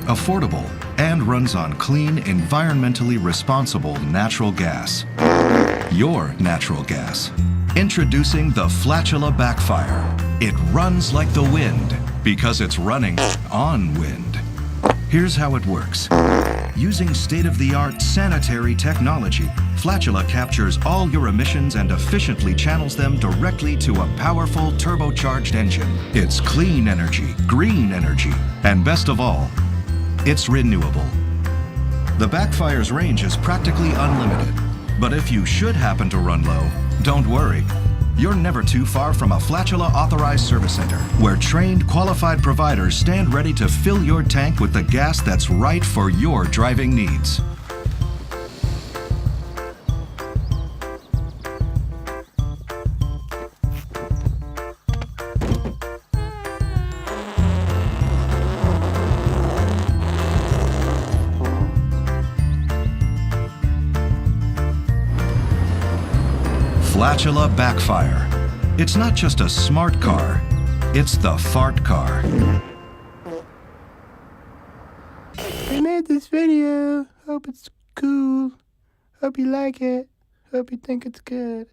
affordable, and runs on clean, environmentally responsible natural gas. Your natural gas. Introducing the Flatula Backfire. It runs like the wind because it's running on wind. Here's how it works. Using state-of-the-art sanitary technology, Flatula captures all your emissions and efficiently channels them directly to a powerful turbocharged engine. It's clean energy, green energy, and best of all, it's renewable. The Backfire's range is practically unlimited, but if you should happen to run low, don't worry. You're never too far from a Flatula authorized service center, where trained, qualified providers stand ready to fill your tank with the gas that's right for your driving needs. Flatula Backfire. It's not just a smart car, it's the fart car. I made this video. Hope it's cool. Hope you like it. Hope you think it's good.